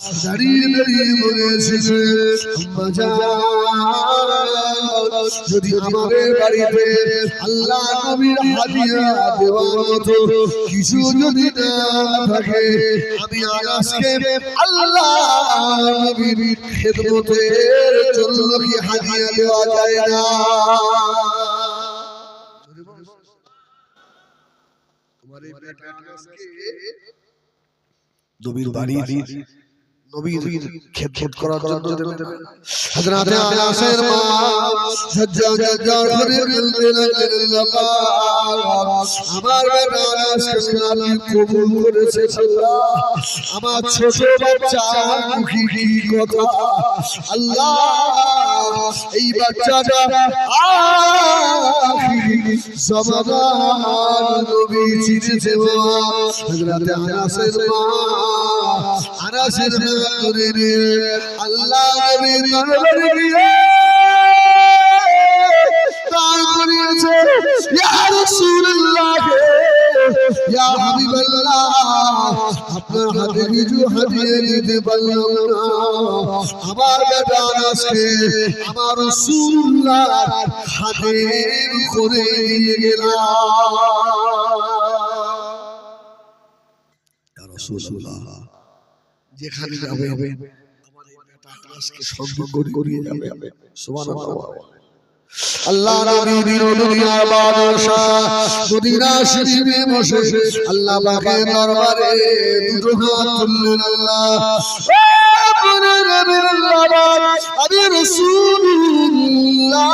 দাঁড়িয়ে দাঁড়িয়ে বলেছিলে আম্মা জান যদি আমাদের বাড়িতে আল্লাহ নবীর হাদিয়া দেওয়ার মতো কিছু যদি না থাকে আমি আনাসকে আল্লাহ নবীর খেদমতের জন্য কি হাদিয়া দেওয়া যায় না? তোমার এই বেটা আনাসকে নবীর বাড়ি নবীর খেদমত করার জন্য হযরত আনাসের মা সজ্জাদ করে বলতে লাগলেন আমার বেটা আনাসকে আপনি কবুল করেছেন আল্লাহ আমার ছোট বাচ্চা মুখী কি কথা আল্লাহ এই বাচ্চাটা আখিরি জামানার নবী চিনেছে হযরত আনাসের মা আনাসের করে আল্লাহ নবীর দরবারে গিয়ে তার করেছে ইয়া রাসূলুল্লাহ ইয়া হাবিবাল্লাহ আপনার হাতে কিছু হাদিয়া দিতে পারলাম না আমার বেটা আনাসকে আমার রাসূলুল্লাহ হাতে করে নিয়ে গেলাম ইয়া রাসূলুল্লাহ যেখানে যাবে আমার এই বেটা আনাসকে সঙ্গ করিয়ে যাবে সুবহানাল্লাহ আল্লাহ নবীর দুনিয়ার বাদশা মদিনা শরীফে বসে আল্লাহ পাকের দরবারে দুটো হাত তুললেন আল্লাহ আপনি নবীর আল্লাহ আমি রাসূলুল্লাহ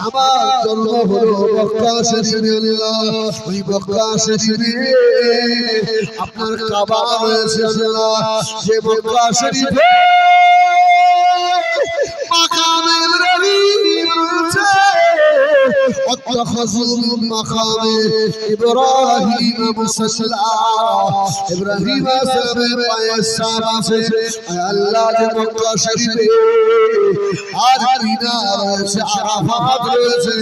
আমার জন্ম হলো মক্কা শরীফে আল্লাহ ওই মক্কা শরীফে আপনার কাবা রয়েছে আল্লাহ যে মক্কা শরীফে মাকাম ইব্রাহিম اتخذوا من مقام ابراهيم مصلى ابراهيم সালামের পায়ের সাম আছে আল্লাহ যে মক্কা শরীফে আর মিনা রয়েছে আরাফাত রয়েছে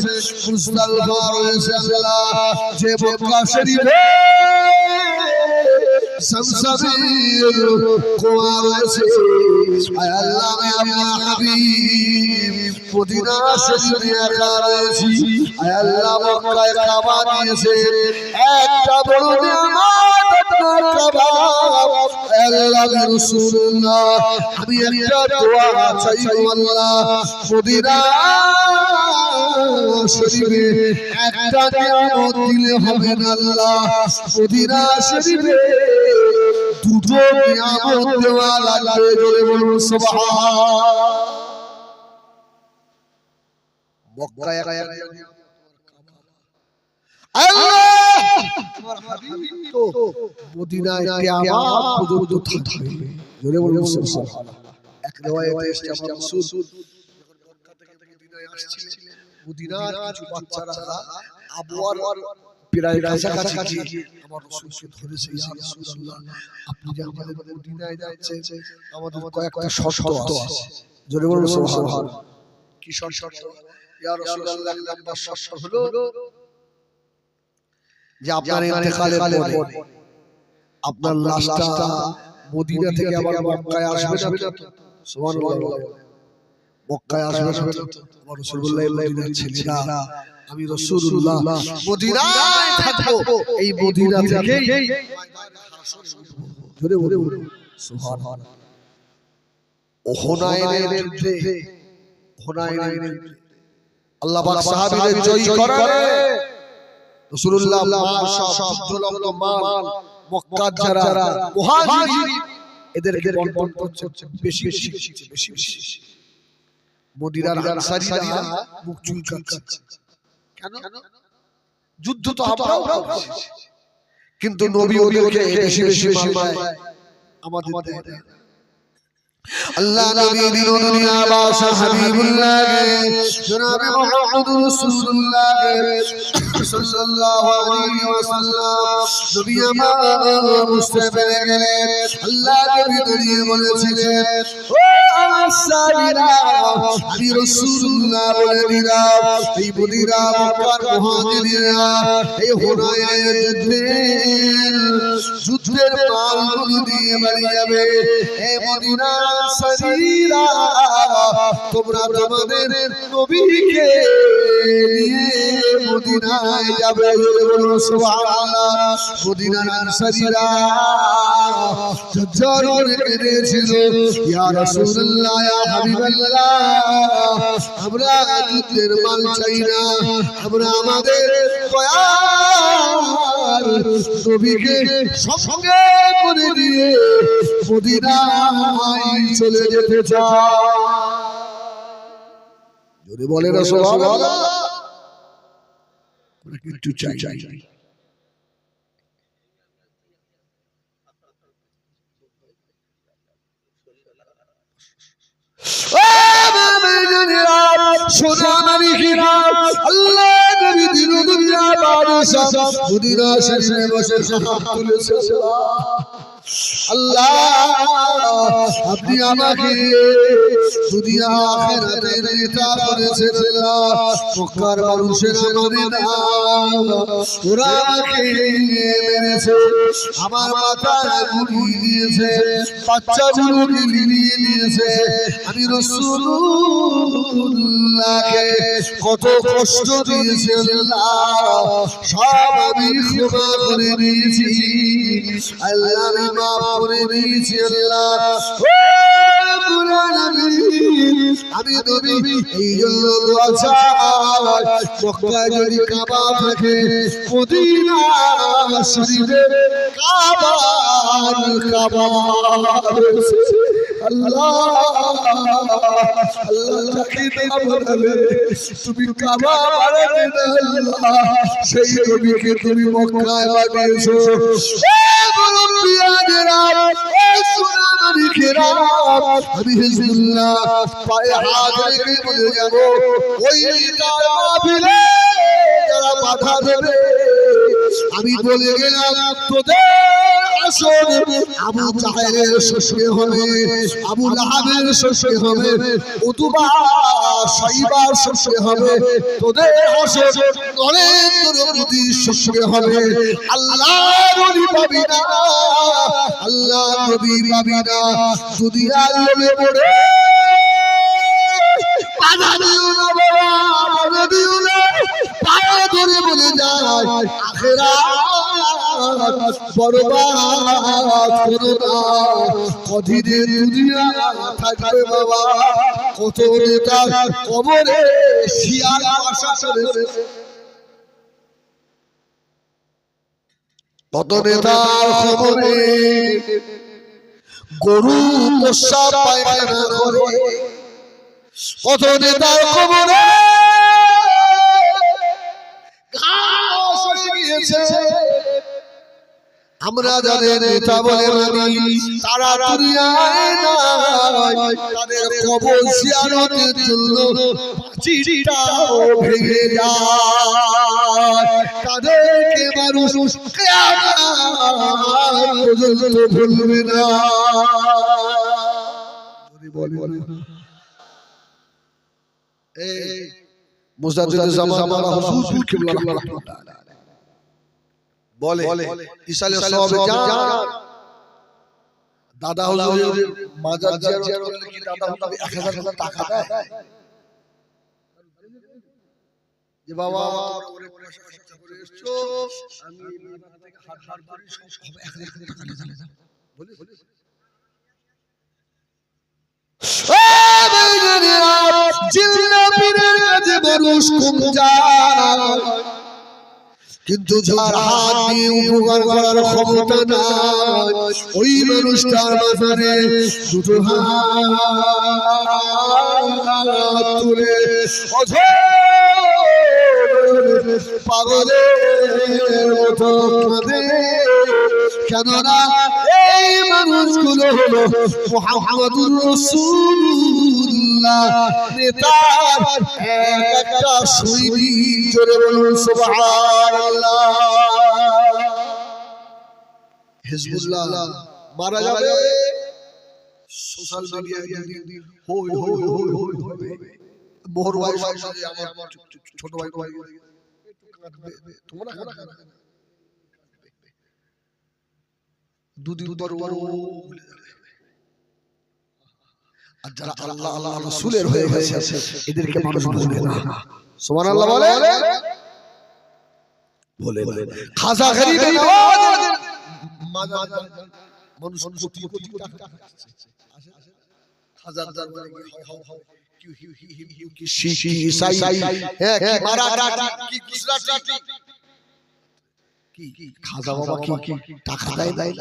মুজদালিফা রয়েছে আল্লাহ যে মক্কা শরীফে সমসবির কুয়া রয়েছে আল্লাহ আমি আপনার হাবিব মদিনা শরীফে একা রয়েছি আল্লাহ মক্কায় কাবা দিয়েছে একটা বড় নিয়ামত আপনার কাবা আল্লাহ রাসূলুল্লাহ আমি একটা দোয়া চাইবো আল্লাহ মদিনা শরীফে একটা নিয়ামত দিলে হবে না আল্লাহ মদিনা শরীফে দুটো নিয়ামত দেওয়া লাগবে জোরে বলুন সুবহান মক্কায় আল্লাহ তোমার হাবিব তো মদিনায় কিয়ামত পর্যন্ত থাকবে জোরে বলুন সুবহান এক riwayate এসেছে আমার রাসূল যখন মক্কা থেকে মদিনায় আসছিলেন মদিনার কিছু বাচ্চারা আবওয়ার প্রায় কাছাকাছি আমার রাসূলকে ধরেছে ইয়া রাসূলুল্লাহ আপনি যে আমাদের মদিনায় যাচ্ছেন আমাদের কয়েকটা শর্ত আছে জোরে বলুন সুবহান কি শর্ত ইয়া রাসূলুল্লাহ নাম্বার শর্ত হলো যে আপনার ইন্তেকালের পরে আপনার লাশটা মদিনা থেকে আবার মক্কায় আসবে না সুবহানাল্লাহ মক্কায় আসবে না আমার রাসূলুল্লাহ মদিনার ছেলেরা আমি রাসূলুল্লাহ মদিনায় থাকবো এই মদিনা থেকেই ধরে ধরে সুবহানাল্লাহ হুনাইনের যুদ্ধে আল্লাহ পাক সাহাবীদের জয় করালে রাসূলুল্লাহ মাশাআল্লাহ যুদ্ধলব্ধ মাল মক্কার যারা মুহাজির এদেরকে বন্টন করছে বেশি মদিনার আনসারীরা মুখ চুলকাচ্ছে কেন যুদ্ধ তো আমরাও করছি কিন্তু নবী ওদেরকে বেশি মাল আমাদের দেয় अल्लाह नबी दिनो दुनिया बादशाह हबीबुल्लाह जनाब मुहम्मद रसूलुल्लाह सल्लल्लाहु अलैहि वसल्लम नबी আমার মুস্তাফা গেলেন আল্লাহ নবী দাঁড়িয়ে বলেছিলেন ও আসসাবিরা আমি রাসূলুল্লাহ বলে দিলাম এই বদিরা মক্কার মুহাজিরিরা এই হুনাইনের যুদ্ধের মালগুলো দিয়ে বাড়ি যাবে এই মদিনা সারিরা তোমরা তোমাদের নবীকে নিয়ে মদিনায় যাবে বলো সুবহানাল্লাহ মদিনার আনসারীরা জোর কেঁদেছিল ইয়া রাসূলুল্লাহ ইয়া হাবিবাল্লাহ আমরা যুদ্ধের মাল চাই না আমরা আমাদের দয়ার নবীকে সঙ্গে করে নিয়ে মদিনায় চলে যেতে চাই জোরে বলে না সুবহানাল্লাহ আমরা কিছু চাই সোনা মানিকিরা আল্লাহ নবী দিন দুনিয়া বাদশাহ মদিনা শরীফে বসে হাত তুলেছে আল্লাহ আপনি আমাকে দুনিয়া আখিরাতের নেতা করেছেন আল্লাহ মক্কার মানুষের মানে না ওরা আমাকে মেরেছে আমার মাথা গুলি দিয়েছে বাচ্চাগুলোকে লিলিয়ে দিয়েছে আমি রাসূলুল্লাহকে কত কষ্ট দিয়েছি আল্লাহ সব আমি ক্ষমা করে দিয়েছি আল্লাহ আমি মাফ করে দিয়েছি আল্লাহ আমি নবী এই জন্য দোয়া চাই মক্কায় যদি কাবা থাকে মদিনা শরীফে কাবা আল্লাহ আল্লাহ তাকে না বানালে তুমি কাবা বানালে না আল্লাহ সেই নবীকে তুমি মক্কায় বানিয়েছো আমি হিজবুল্লাহ পায়ে হাত রেখে বলে যাব ওই মাহফিলে যারা বাধা দেবে আমি বলে গেলাম তোদের আসর আবু জাহেলের শেষে হবে আবু লাহাবের শেষে হবে উতবা সাইবার শেষে হবে তোদের আসর নরেন্দ্র মোদির শেষে হবে আল্লাহ নবী পাবি না আল্লাহ নবী পাবি না যদি আল্লাহে পড়ে বাধা দিও না বাবা বাধা দিও না পায়ে ধরে বলে যায় আখিরাত বরবাদ করো না কদিনের দুনিয়া থাকবে বাবা কত নেতা কবরে শিয়াল আশা করেছে কত নেতার খবরে গরু পোষা পায়খানা করে কত নেতার খবরে ঘাস হয়ে গিয়েছে আমরা যাদের নেতা বলে মানি তারা দুনিয়ায় নাই তাদের কবর জিয়ারতের জন্য পাঁচিরটাও ভেঙে যায় তাদেরকে মানুষ কিয়ামত পর্যন্ত ভুলবে না বলে এই মুজাদ্দিদ জামান মাওলানা হুজুর কিবলা রাহমাতুল্লাহ বলে ইসালে সওয়াবে জান দাদা হুজুরের মাজার জিয়ারত করলে কি দাদা হুজুর 1000 টাকা দেয় যে বাবা অনেক পয়সা খরচ করে এসছো আমি মাজার থেকে হাত করি সব 1000 টাকা নিয়ে যাও বলে কিন্তু যার হাত দিয়ে উপকার করার ক্ষমতা নাই ওই মানুষটার মাথায় দুটো হাত তুলে পাগলের মতো কাঁদে কেননা এই মানুষগুলো হলো মুহাম্মাদুর রাসূলুল্লাহ নেতার একটা সৈনিক জোরে বলুন সুবহানাল্লাহ হিজবুল্লাহ মারা যাবে সোশ্যাল মিডিয়ায় হই হই হই হই হবে মোহর ভাই সাথে আমার ছোট ভাই তোমরা দুদিন পর আর যারা আল্লাহ আল্লাহ রাসূলের হয়ে গেছে এদেরকে মানুষ ভুলে না সুবহানাল্লাহ বলে বলে খাজা গরিবের নওয়াজ মানুষ কোটি কোটি টাকা হাজার দরবারে কি শিখ ঈসাই হ্যাঁ কি মারাঠা কি গুজরাটি কি খাজা বাবা কি টাকা দেয়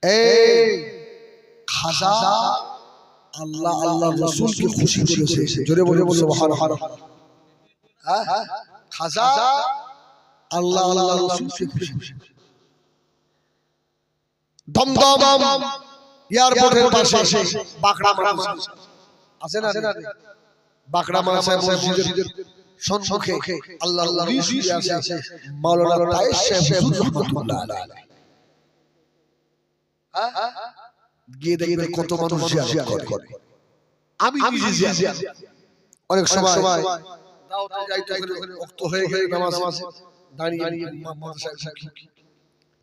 এই খাজা আল্লাহ আল্লাহ রাসূলকে খুশি করেছে জোরে বলে সুবহানাল্লাহ হ্যাঁ খাজা আল্লাহ আল্লাহ রাসূলকে খুশি দমদম এয়ারপোর্টের পাশে বাকড়া মাদ্রাসা আছে না বাকড়া মাদ্রাসা মসজিদের সম্মুখে আল্লাহর ওলি শুয়ে আছে মাওলানা তায়েব সাহেব রাহমাতুল্লাহ আলাইহি গিয়ে দেখবে কত মানুষ জিয়ারত করে আমি নিজে জিয়ারত অনেক সময় দাওয়াতে যাইতে ওখানে ওয়াক্ত হয়ে গেলে নামাজ দাঁড়িয়ে মাদ্রাসায়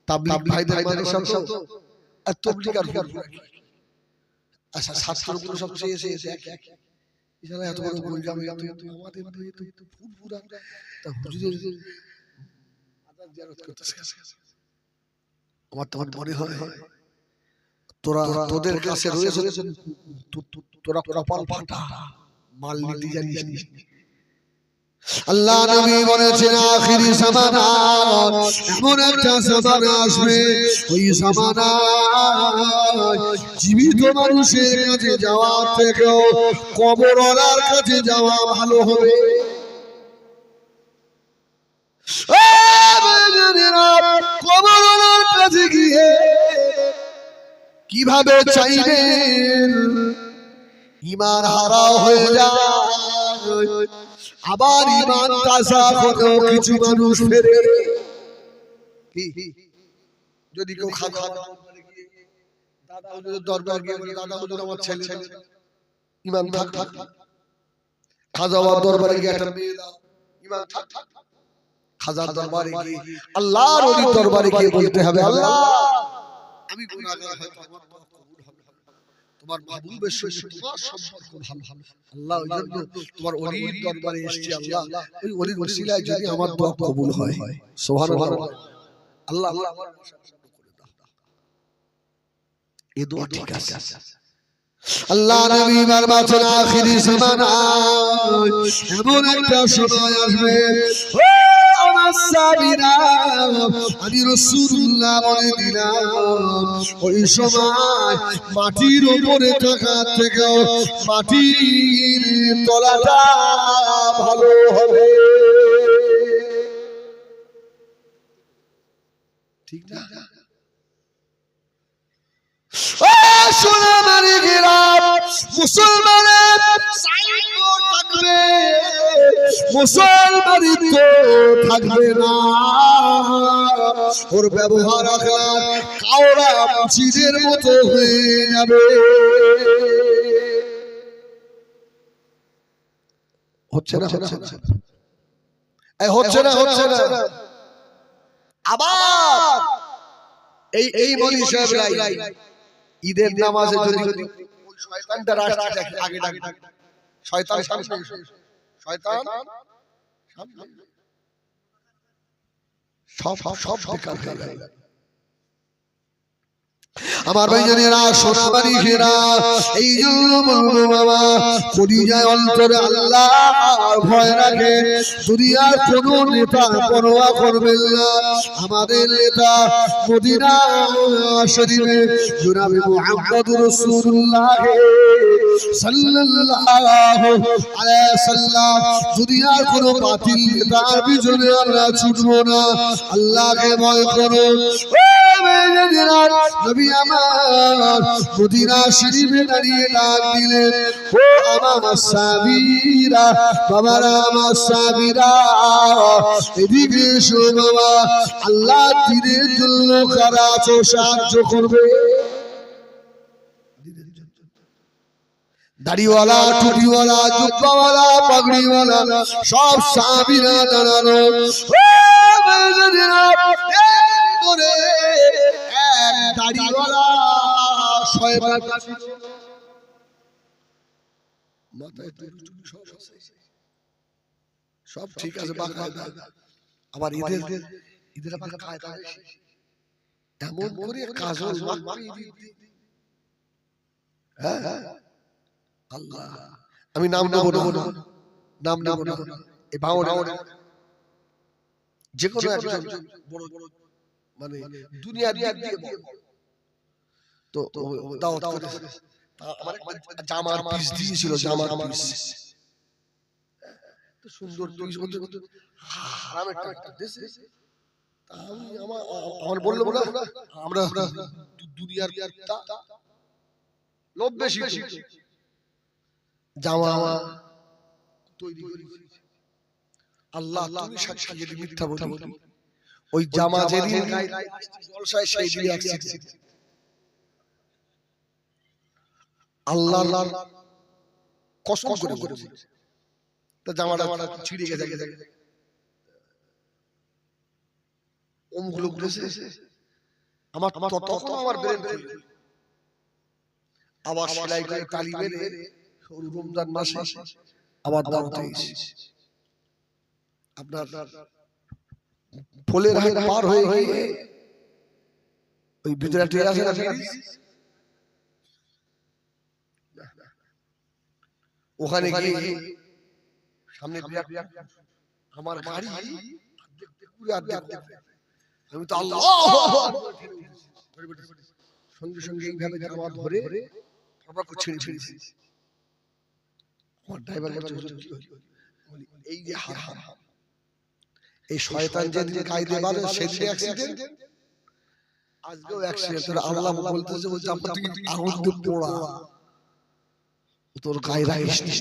তাবলীগ ভাইদের মাদ্রাসা তো আর তাবলীগ আর আচ্ছা ছাত্রগুলো সব চেয়েছে ইশারা এত বড় বল যাবে আমাদের তো ফুরফুরা তা হুজুরের আদাব জিয়ারত করতেছে আমার তো মনে হয় তোরা তোদের কাছে রয়েছে তোরা কপাল ফাটা মাল নিতে জানিস আল্লাহ নবী বলেছেন আখিরি জামানা এমন একটা জামানা আসবে ওই জামানায় জীবিত মানুষের কাছে যাওয়া থেকেও কবরওয়ালার কাছে যাওয়া ভালো হবে কবরওয়ালার কাছে গিয়ে কিভাবে চাইবেন ঈমান হারা হয়ে যায় আবার ঈমান তাজা হলেও কিছু মানুষ ফেরে যদি কেউ খাজা দাদা হুজুরের দরবার গিয়ে বলে দাদা হুজুর আমার ছেলে ঈমান থাক খাজা বাবার দরবারে গিয়ে একটা মেয়ে দাও ঈমান থাক খাজার দরবারে গিয়ে আল্লাহর ওলির দরবারে গিয়ে বলতে হবে আল্লাহ আমি গুনাহগার হয়তো আমার দোয়া কবুল হবে তোমার মাহবুবের সঙ্গে তোমার সম্পর্ক ভালো আল্লাহ ওই জন্য তোমার ওলির দরবারে এসেছি আল্লাহ ওই ওলির ওসিলায় যদি আমার দোয়া কবুল হয় সুবহানাল্লাহ আল্লাহ আমার করে দাও এই দোয়া ঠিক আছে আল্লাহ নবী বলেছেন আখিরি জামানা এমন একটা সময় আসবে আমি রাসূলুল্লাহ বলে দিলাম ওই সময় মাটির উপরে থাকা থেকে মাটির তলাটা ভালো হবে ঠিক না মুসলমানের থাকবে মুসলমানই তো থাকবে না ওর ব্যবহার কাওড়া মসজিদের মতো হয়ে যাবে হচ্ছে না হচ্ছে না আবার এই মনি সাহেবরা ঈদের নামাজে যদি শয়তানটা রাস্তা দেখে আগে ডাকে শয়তান সামনে শয়তান সামনে সব বেকার হয়ে গেল আমার ভাইজানেরা সোনাবাড়ি ঘেরা এই জন্য বলবো বাবা কলিজায় অন্তরে আল্লাহর ভয় রাখে দুনিয়ার কোনো নেতা পরোয়া করবেন না আমাদের নেতা মদিনা শরীফে জনাবে মুহাম্মদুর রাসূলুল্লাহ সাল্লাল্লাহু আলাইহি সাল্লাম দুনিয়ার কোনো বাতিল নেতার পিছনে আমরা ছুটবো না আল্লাহকে ভয় করো নবী আমার মদিনা শরীফে দাঁড়িয়ে ডাক দিলেন ও আমার সাবিরা বাবারা আমার সাবিরা এদিকে এসো বাবা আল্লাহ দিনের জন্য কারা আছো সাহায্য করবে দাড়িওয়ালা টুপিওয়ালা জুব্বাওয়ালা পাগড়িওয়ালা সব সাহাবীরা দাঁড়ানো দাড়িওয়ালা সব ঠিক আছে আবার ঈদের আবার কায়দা এমন করে কাজল আল্লাহ আমি নাম নেব না নাম নেব না এই ভাওনা যে কোনো একজন বড় মানে দুনিয়া দিয়ে তো দাওয়াত করে আমার জামার পিস দিয়েছিল জামার পিস তো সুন্দর পিস বলতে হারাম একটা দেশে আমি আমার বললো বলা আমরা দুনিয়ার লোভ বেশি জামা তৈরি করি আল্লাহ তুমি সাক্ষী যদি মিথ্যা বলি ওই জামা যেদিন জলসায় সেই দিন অ্যাক্সিডেন্ট আল্লাহর কসম করে তা জামাটা ছিঁড়ে গেছে ওমগুলো ঘুরেছে আমার তখন আমার ব্রেন আবার সেলাই করে তালি মেরে রমজান মাসে আবার দাওয়াতে এসেছি আপনার ফুলের হাট পার হয়ে গিয়ে ওই ভিতরে ট্রেন আছে না ওখানে গিয়ে সামনে আমার গাড়ি আমি তো আল্লাহ সঙ্গে সঙ্গে এইভাবে জামা ধরে ছেড়ে ছেড়েছি আমার ড্রাইভার এই যে হারাম এই শয়তান যেদিন কায়দে বাঁধে সেদিন অ্যাক্সিডেন্ট আজকেও অ্যাক্সিডেন্ট আল্লাহ বলতেছে বলছে আপনি আগুন দিয়ে পোড়া তোর গায়ে রাখিস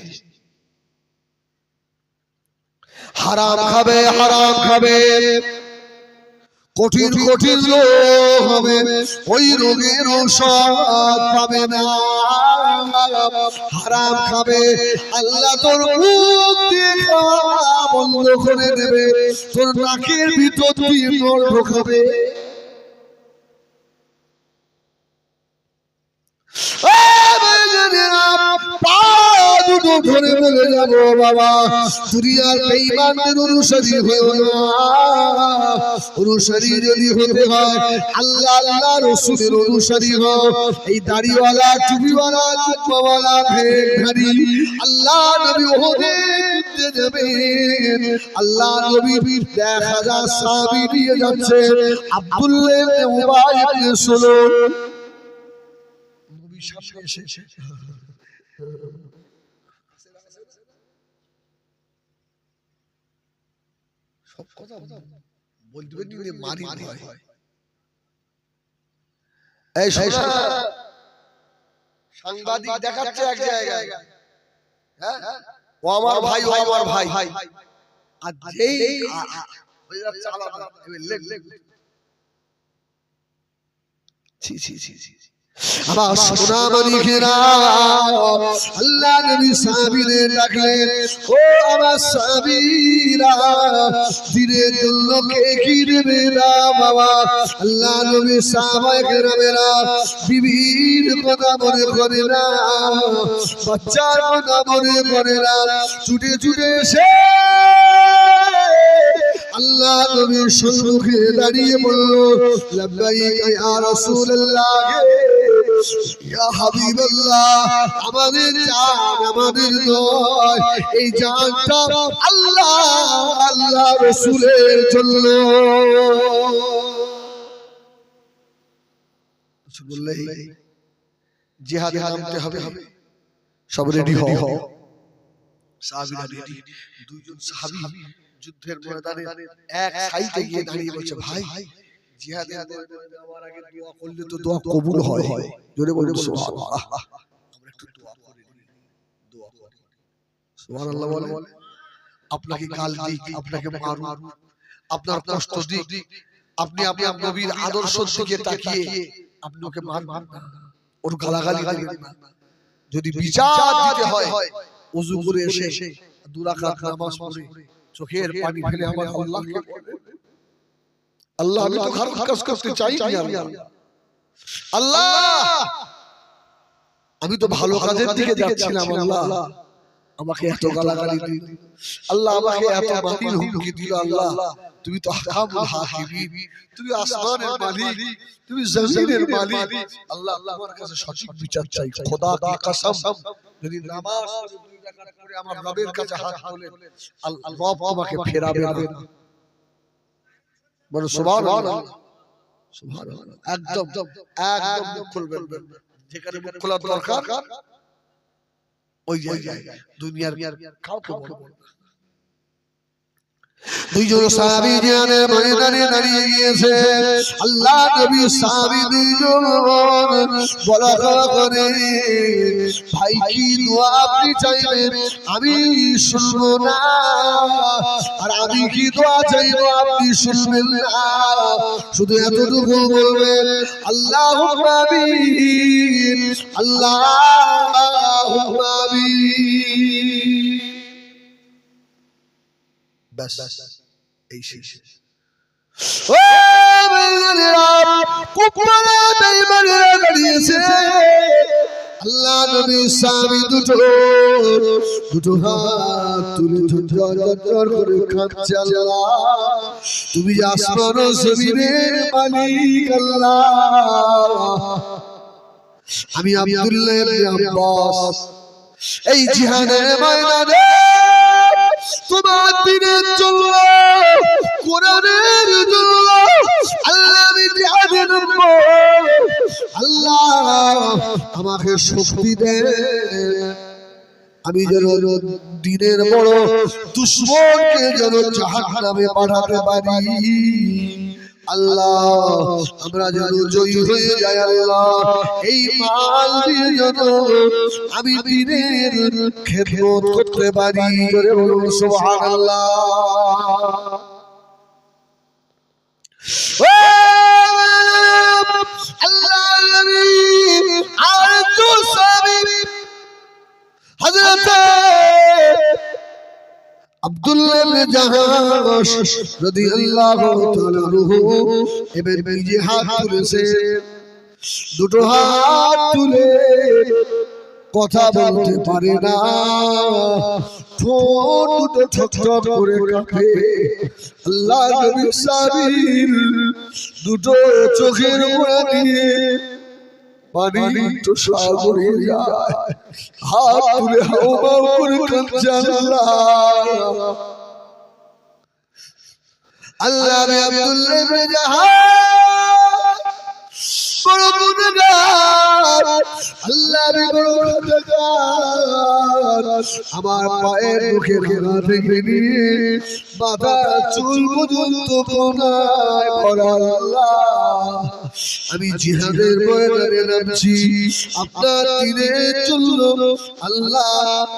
হারাম খাবে কঠিন কঠিন রোগ হবে ওই রোগের ঔষধ পাবে না হারাম খাবে আল্লাহ তোর মুখ দিয়ে খাওয়া বন্ধ করে দেবে তোর নাকের ভিতর দিয়ে নল ঢোকাবে ধরে বলে যাবো বাবা দুনিয়ার বেঈমানদের অনুসারী হয়েও না অনুসারী যদি হতে হয় আল্লাহ আল্লাহ রাসূলের অনুসারী হও এই দাড়িওয়ালা টুপিওয়ালা জুব্বাওয়ালা ভেড়ধারী আল্লাহ নবী ওহদে যুদ্ধে যাবেন আল্লাহ নবী 1000 সাহাবী নিয়ে যাচ্ছে আব্দুল্লাহ ইবনে উবাই ইবনে সুলুল নবী সামনে এসে সব কথা বলতে পারি মারি হয় এই সাংবাদিক দেখাচ্ছে এক জায়গায় হ্যাঁ ও আমার ভাই আর যেই চালানো লেগ ছি আমার সোনামণি ঘেরা আল্লাহ নবী সাহাবীদের ডাকলেন ও আমার সাহাবীরা দিনের জন্য কে কি দেবে না বাবা আল্লাহ নবী সাহাবায়ে কেরামেরা বিবির কথা মনে করে না বাচ্চার কথা মনে করে না ছুটে ছুটে এসে আল্লাহ নবীর সম্মুখে দাঁড়িয়ে বলল লাব্বাইকা ইয়া রাসূলুল্লাহ ইয়া হাবিবাল্লাহ আমাদের জান আমাদের নয় এই জানটা আল্লাহ রাসূলের জন্য বললে জিহাদে নামতে হবে সব রেডি হও সাহাবীরা রেডি দুইজন সাহাবী যুদ্ধের ময়দানে এক সাইডে গিয়ে দাঁড়িয়ে বলছে ভাই জিহাদে আমার আগে দোয়া করলে তো দোয়া কবুল হয় জোরে বলুন সুবহানাল্লাহ আমরা একটু দোয়া করি দোয়া করি সুবহানাল্লাহ বলে আপনাকে গাল দিক আপনাকে মারুন আপনার কষ্ট দিক আপনি আপনার নবীর আদর্শের দিকে তাকিয়ে আপনি ওকে মারবেন না ওর গালাগালি দিবেন না যদি বিচার দিতে হয় ওযু করে এসে দুই রাকাত নামাজ পড়ে চোখের পানি ফেলে আমার আল্লাহকে বলবেন আল্লাহ আমি তো খারাপ কাজ করতে চাই না আল্লাহ আমি তো ভালো কাজের দিকে যাচ্ছিলাম আল্লাহ আমাকে এত গালাগালি দিল আল্লাহ আমাকে এত মাটির হুমকি দিল আল্লাহ তুমি তো আহকামুল হাকিমিন তুমি আসমানের মালিক তুমি জমিনের মালিক আল্লাহ তোমার কাছে সঠিক বিচার চাই খোদা কি কসম যদি নামাজ দুই রাকাত পড়ে আমার রবের কাছে হাত তোলে আল্লাহ আমাকে ফেরাবে না বলো সুবহানাল্লাহ সুবহানাল্লাহ একদম মুখ খুলবেন যেখানে মুখ খোলার দরকার ওই জায়গায় দুনিয়ার কাউকে বলবো না দুইজন সাহাবী জিহাদের ময়দানে দাঁড়িয়ে গিয়েছে আল্লাহ নবী সাহাবী দুইজন বলা করে ভাই কি দোয়া আপনি চাইবেন আমি শুনবো না আর আমি কি দোয়া চাইবো আপনি শুনবেন না শুধু এতটুকু বলবেন আল্লাহুম্মা আমিন আল্লাহুম্মা আমিন बस ऐसे ओ मेरे रब कुपरा बेईमानी करिए से अल्लाह नबी सामी दुटो हाथ तुले झंझर করে কাঁদছে আল্লাহ তুমি আসমান ও জমিনের মালিক আল্লাহ আমি আব্দুল্লাহ ইবনে আব্বাস এই জিহাদের ময়দানে তোমার দ্বীনের জন্য কোরআনের জন্য আল্লাহ আমি জিহাদে নামব আল্লাহ আমাকে শক্তি দেন আমি যেন দ্বীনের বড় দুশমনকে যেন জাহান্নামে পাঠাতে পারি আল্লাহ আমরা যেন জয়ী হয়ে যাই আল্লাহ এই মাল দিয়ে যেন আমি দ্বীনের খেদমত করতে পারি জোরে বলুন সুবহানাল্লাহ আল্লাহ নবী আর তো সাহাবী হযরত আব্দুল্লাহ ইবনে জাহাশ রাদিয়াল্লাহু তাআলা আনহু এবার নিজে হাত তুলেছে দুটো হাত তুলে কথা বলতে পারে না ঠোঁট দুটো ঠকঠক করে কাঁপে আল্লাহ নবী সাবির দুটো চোখের কোণা দিয়ে পানি তো সাগরে যায় হাত তুলে হাওমাও করে কাঁদছে আল্লাহ আব্দুল্লাহ ইবনে জাহাশ বড় গুনাহগার আল্লাহ বড় গুনাহগার আমার পায়ের মুখে খানা থেকে নিয়ে মাথা চুল পর্যন্ত কোনায় ভরা আল্লাহ আমি জিহাদের ময়দানে নামছি আপনার দ্বীনের জন্য আল্লাহ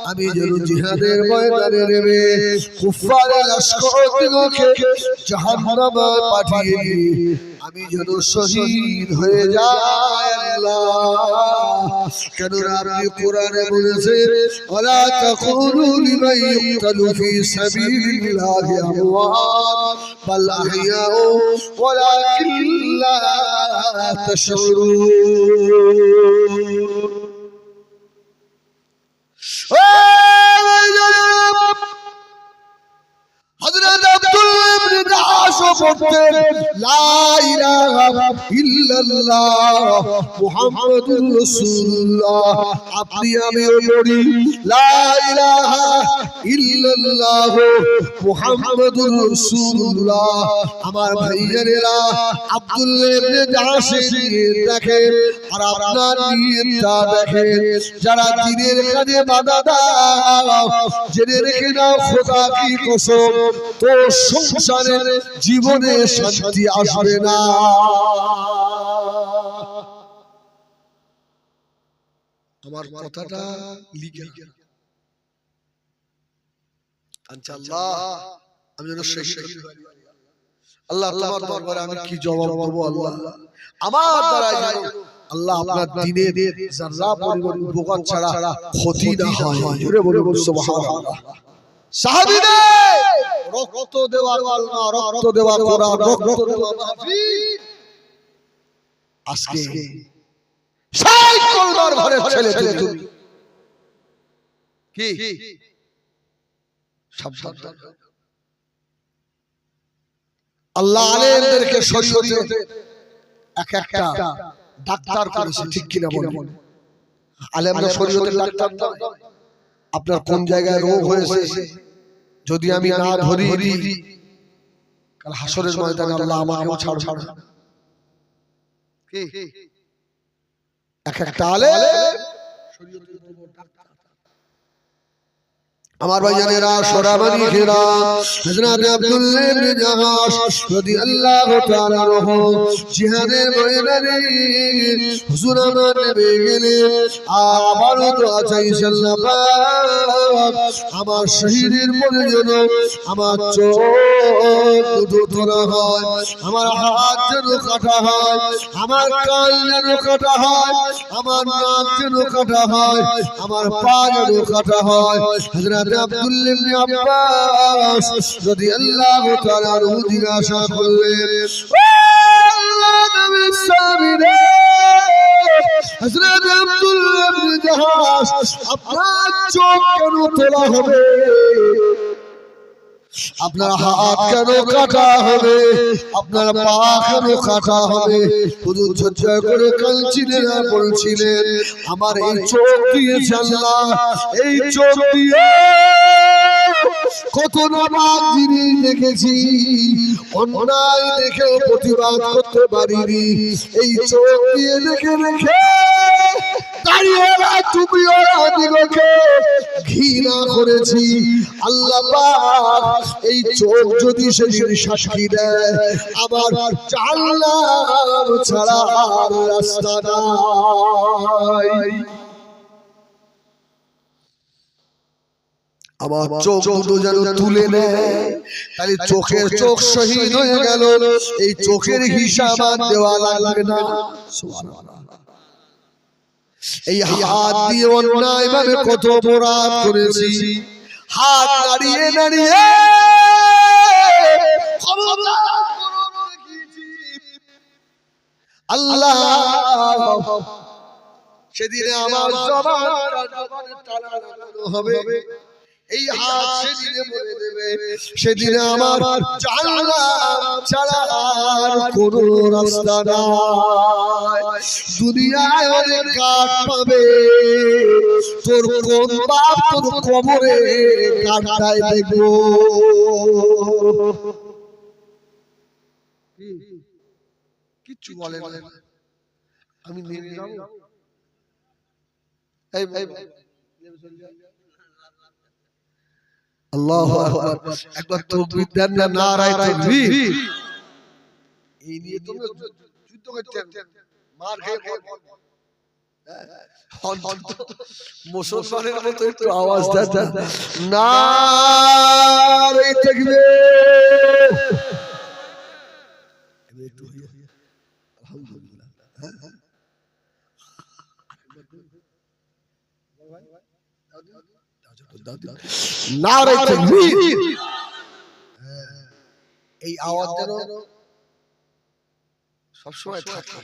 আমি যেন জিহাদের ময়দানে নেমে কুফারের লশকরগুলোকে জাহান্নামে পাঠিয়ে দিই আমি যেন শহীদ হয়ে যাই আল্লাহ কেন আপনি কোরআনে বলেছেন ওয়ালা তাকুলু লিমান ইউকতালু ফি সাবিলিল্লাহি আমওয়াত বাল আহইয়াউ ওয়ালাকিন লা তাশউরুন হযরত আব্দুল্লাহ ইবনে পড়তেন লা ইলাহা ইল্লাল্লাহ মুহাম্মাদুর রাসূলুল্লাহ। আপনি আমিও পড়ি লা ইলাহা ইল্লাল্লাহ মুহাম্মাদুর রাসূলুল্লাহ। আমার ভাইয়েরা আব্দুল্লাহ ইবনে জাহশের নিয়ত দেখেন আর আপনার নিয়তটা দেখেন। যারা দ্বীনের কাজে বাধা দাও জেনে রেখে দাও খোদা কি কসম তোর সংসারে জীবনে শান্তি আসবে না। আমার কথাটা লিখে আল্লাহ আমি যেন আল্লাহ তোমার দরবারে আমি কি জবাব দেবো আল্লাহ আমার দ্বারা আল্লাহ আপনার দ্বীনের যারা পরিমাণ উপকার ছাড়া ক্ষতি না হয়। জোরে বলুন সুবহানাল্লাহ। সাহাবীদের রক্ত দেওয়া কালমা, রক্ত দেওয়া কোরআন, রক্ত দেওয়া মাহফিল আজকে সেই কলমার ঘরের ছেলে তুমি কি সাবধান। আল্লাহ আলেমদেরকে শরীয়তে এক একটা ডাক্তার করেছে, ঠিক কিনা বলেন? আলেমরা শরীয়তের ডাক্তার। আপনার কোন জায়গায় রোগ হয়েছে যদি আমি না ধরি কাল হাসরের ময়দানে আল্লাহ আমাকেও ছাড়বে না। কি এক একটা আলেম শরীয়তের ডাক্তার। আমার ভাইজানেরা সোরাবানি খেরা হযরত আব্দুল্লাহ ইবনে জাহাশ রাদিয়াল্লাহু তাআলা আনহু জিহাদের ময়দানে হুজুর আমার নবী গেলেন আমারও দোয়া চাইছেন আল্লাহ পাক আমার শহীদের প্রয়োজন আমার চোখ দুধরা হয়, আমার হাত যেন কাটা হয়, আমার কান যেন কাটা হয়, আমার নাক যেন কাটা হয়, আমার পা যেন কাটা হয়। হযরত আব্দুল্লাহ ইবনে আব্বাস রাদিয়াল্লাহু তাআলা আনহু জিজ্ঞাসা করলেন ও আল্লাহর নবীর সাহাবীরা হযরত আব্দুল্লাহ ইবনে জাহাশ আপনার চোখ কেন তোলা হবে, আপনার হাত কেন কাটা হবে, আপনার পা কেন কাটা হবে? হুজুর ঝরঝর করে কাঁদছিলেন আর বলছিলেন আমার এই চোখ দিয়েছে আল্লাহ, এই চোখ দিয়ে কত নাপাক জিনিস দেখেছি, অন্যায় দেখে প্রতিবাদ করতে পারিনি, এই চোখ দিয়ে দেখে দেখে তুমি দিগকে ঘৃণা করেছি। আল্লাহ পাক এই চোখ যদি সেদিন সাক্ষী দেয় আমার জাহান্নাম ছাড়া আর রাস্তা নাই। আমার চোখ দুটো যেন তুলে নেয়, তাহলে চোখের চোখ শহীদ হয়ে গেল, এই চোখের হিসাব আর দেওয়া লাগবে না। সুবহানাল্লাহ। এই হাত দিয়ে অন্যায় ভাবে কত অপরাধ করেছি, হাত নাড়িয়ে নাড়িয়ে আল্লাহ সেদিনে আমার জবানের তালা লাগানো হবে, এই হাত সেদিনে বলে দেবে সেদিনে আমার জাহান্নাম ছাড়া আর কোনো রাস্তা নাই। দুনিয়ায় অনেক কাঠ পাবে, তোর কোন বাপ তোর কবরে কাঠটাই দেখবো। কিচ্ছু বলে না, আমি নেমে যাবো। আল্লাহু আকবার, একবার তাকবীর দেন না, নারায়ে তাকবীর। এই নিয়ে তোমরা যুদ্ধ করতেন, মার খেয়ে মুসলমানের মতো একটু আওয়াজ দেন, নারায়ে তাকবীর। একটু আলহামদুলিল্লাহ। নারায়ে তাকবীর। এই আওয়াজ যেন সবসময় থাকে।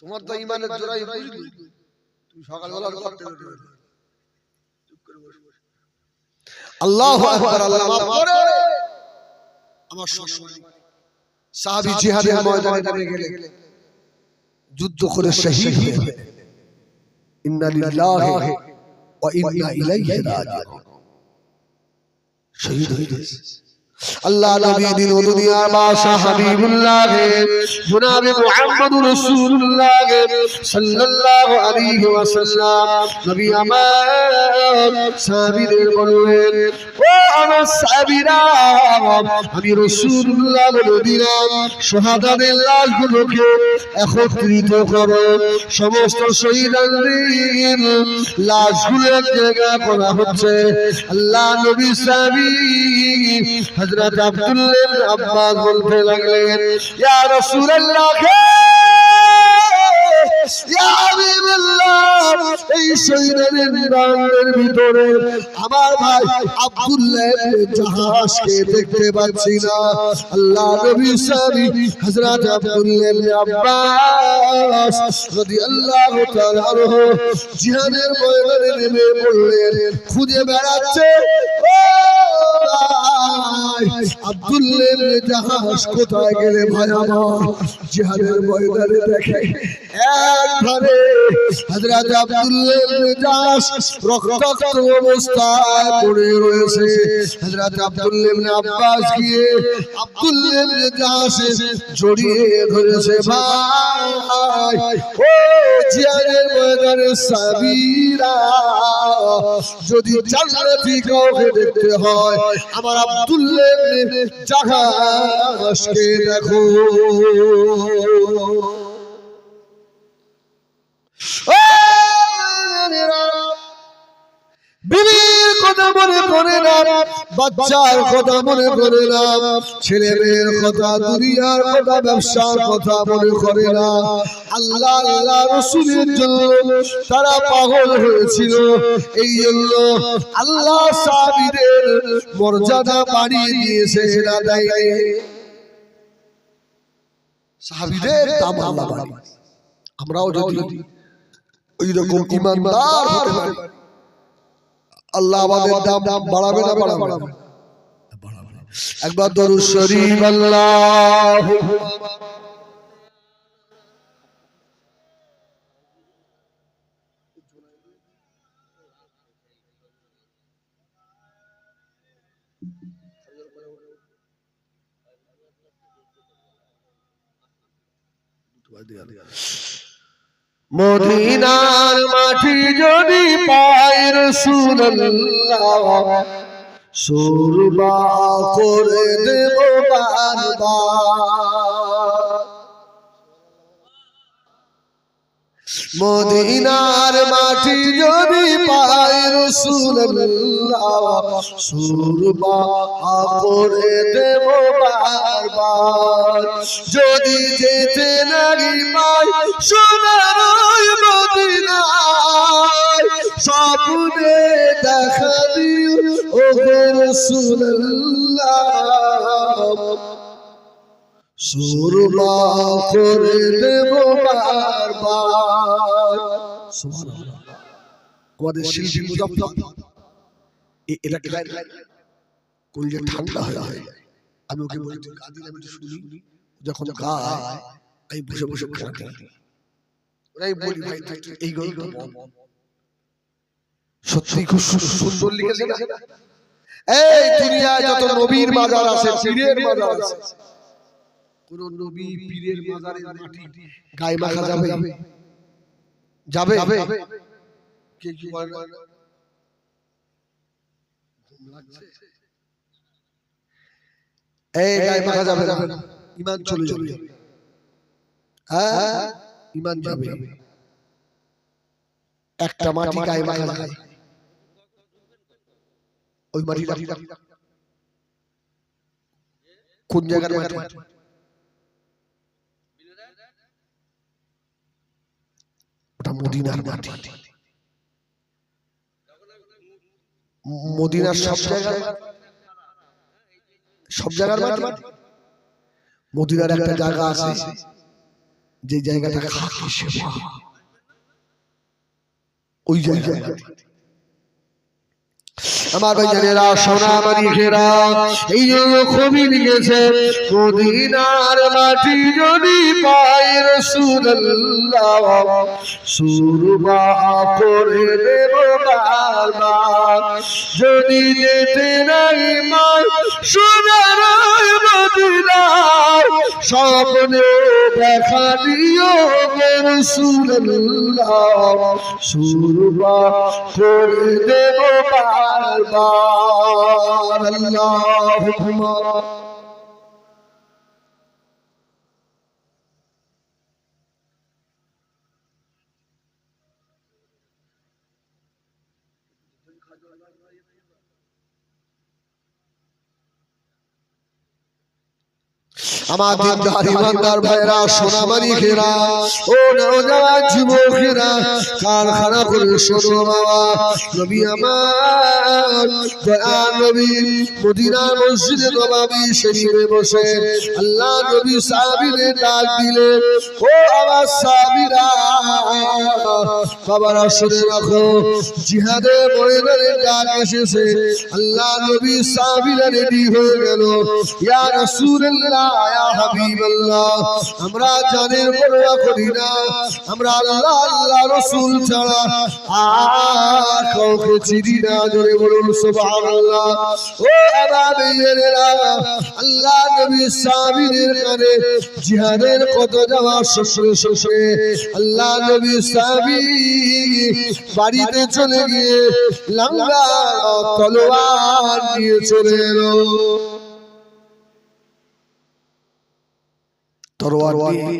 তোমার তো ঈমানের জোরাই বুঝলি, তুমি সকালবেলা করতে চুপ করে বসে বসে আল্লাহু আকবার, আল্লাহ মাফ করে। আমার সাহাবী জিহাদের ময়দানে নেমে গেলেন, যুদ্ধ করে শহীদ হয়ে গেলেন। ইন্না লিল্লাহি ওয়া ইন্না ইলাইহি রাজিউন। শহীদ হয়ে গেছে। আল্লাহ নবী দিন দুনিয়ার বাদশা হাবিবুল্লাহ জনাব মুহাম্মদুর রাসূলুল্লাহ সাল্লাল্লাহু আলাইহি ওয়াসাল্লাম নবী আমার সাহাবীদের বললেন, ও আমার সাহাবীরা, আমি রাসূলুল্লাহ বলে দিলাম শাহাদাতের লাশগুলোকে একত্রিত করো। সমস্ত শহীদদের লাশগুলো এক জায়গায় করা হচ্ছে। আল্লাহ নবী সাহাবী হযরত আব্দুল্লাহ ইবনে আব্বাস বলতে লাগলেন, ইয়া রাসূলুল্লাহ, ইয়া হাবিবাল্লাহ, এই শহীদের নামের ভিতরে আমার ভাই আব্দুল্লাহ ইবনে জাহাশকে দেখতে পাচ্ছি না। আল্লাহ নবী সাহাবী হযরত আব্দুল্লাহ ইবনে আব্বাস রাদিয়াল্লাহু তাআলা আনহু জিহাদের ময়দানে নেমে পড়লেন, খুঁজে বেড়াচ্ছে, আব্দুল্লাহ ইবনে জাহাশ কোথায় গেলে ভাই আমার? জিহাদের ময়দানে দেখে একবারে হযরত আব্দুল্লাহ ইবনে জাহাশ রক্তাক্ত অবস্থায় পড়ে রয়েছে। হযরত আব্দুল্লাহ ইবনে আব্বাস গিয়ে আব্দুল্লাহ ইবনে জাহাশকে জড়িয়ে ধরেছে। ভাই, ও জিহাদের ময়দানে সাহাবীরা, যদি জান্নাতি কাউকে দেখতে হয় আমার আব্দুল্লাহ ইবনে জাহাশকে দেখো। বিবির কথা মনে করে না, বাচ্চার কথা মনে করে না, ছেলে মেয়ের কথা, দুনিয়ার কথা, ব্যবসার কথা মনে করে না। আল্লাহ আল্লাহ রাসূলের জন্য তারা পাগল হয়েছিল। এই জন্য আল্লাহ সাহাবীদের মর্যাদা বাড়িয়ে দিয়েছে, না দেয়? সাহাবীদের দাম আল্লাহ বাড়িয়েছে। আমরাও যদি ওই রকম ঈমানদার হতে পারি, আল্লাহ আমাদের দাম বাড়াবে না বাড়াবে? একবার দরুদ শরীফ আল্লাহু মদিনার মাটি যদি পায় রাসূলুল্লাহ, সুরবা করে দেব বারবার। মদিনার মাটি যদি পায় রাসূলুল্লাহ, সুরবা করে দেব বারবার। যদি যেতে নাহি পাই সোনার ওই মদিনায়, স্বপ্নে দেখা দিও ও রাসূলুল্লাহ, সুরবা করে দেব বারবার। সুবহানাল্লাহ। আমাদের শিল্পী মুজাফফর এই এলাকায় কোন যে ঠান্ডা হয়ে যায়, আমি ওকে বলি তুই গান দিলে আমি তো শুনি, যখন গায় আমি বসে বসে কাঁদি। ওরাই বলি ভাই তুই এই গল্প সত্যি খুব সুন্দর লিখেছে না? এই দুনিয়ায় যত নবীর মাজার আছে, পীরের মাজার আছে, কোন নবী পীরের মাজারের মাটি গায়ে মাখা যাবে? যাবে? কে কি বলে না? ঘুম লাগছে, এই গায়ে মাখা যাবে না, ঈমান চলে যাবে। হ্যাঁ, ঈমান যাবে। একটা মাটি গায়ে মাখা যায়, ওই মাটিটা কোন জায়গার মাটি? ওটা মদিনার মাটি। মদিনার সব জায়গার মাটি। মদিনার একটা জায়গা আছে, যে জায়গাটা খাকি সেবা, ওই জায়গায় আমার ভাইজানেরা সোনা মানিকেরা এই জন্য কবি লিখেছে মদিনার মাটি যদি পায় রাসূলুল্লাহ সুরমা করে দেব বারবার যদি যেতে নাই মায় সোনার মদিনা স্বপ্নে দেখা দিও রাসূলুল্লাহ সুরমা করে দেব বারবার আল্লাহুম্মা আমার দিনদার ইমানদার ভাইরা সোনা মানিকেরা ও নওজওয়ান যুবকেরা কারখানা করে শোনো বাবা নবী আমার দয়ার নবী মদিনার মসজিদে নববী শরীফে বসে আল্লাহ নবী সাহাবীদের ডাক দিলেন ও আমার সাহাবীরা বাবারা শুনে রাখো জিহাদের ময়দানে ডাক এসেছে আল্লাহ নবী সাহাবীরা রেডি হয়ে গেল ইয়া রাসূলুল্লাহ আমরা জানের পরোয়া করি না আমরা আল্লাহ আল্লাহ রাসূল ছাড়া আর কাউকে চিনি না জোরে বলুন সুবহানাল্লাহ ও আবাবিয়েরা আল্লাহ নবী সাহাবীদের কানে জিহাদের কত যাওয়া শ্বশুরে শ্বশুরে আল্লাহ নবী সাহাবী বাড়িতে চলে গিয়ে লাঙ্গা তলোয়ার নিয়ে চলে এলো তরোয়ার দিয়ে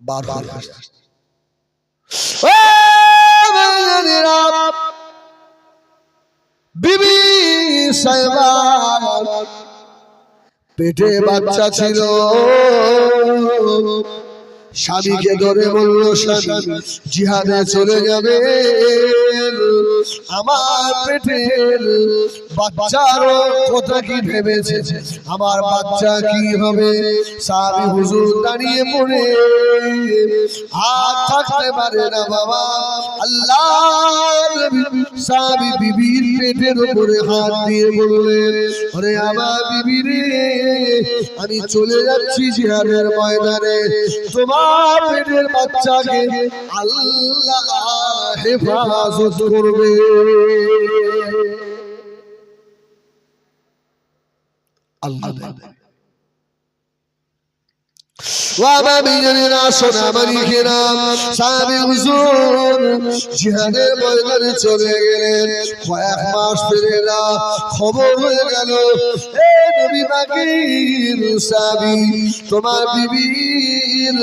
বার বার বিবি সাহেবা পেটে বাচ্চা ছিল স্বামীকে ধরে বলল স্বামী জিহাদে চলে যাবে আমার পেটের বাচ্চার কথা কি ভেবেছে আমার বাচ্চা কি হবে সাহাবী হুজুর দাঁড়িয়ে পড়ে আর থাকতে পারে না বাবা আল্লাহ সাহাবী বিবির পেটের উপরে হাত দিয়ে বললেন আরে আমার বিবি রে আমি চলে যাচ্ছি জিহাদের ময়দানে তোমার পেটের বাচ্চাকে আল্লাহ হেফাজত করবে আল্লাহ জিহাদের ময়দানে চলে গেলেন কয়েক মাস পেরে না খবর হয়ে গেল নবী পাকের সাহাবী তোমার বিবির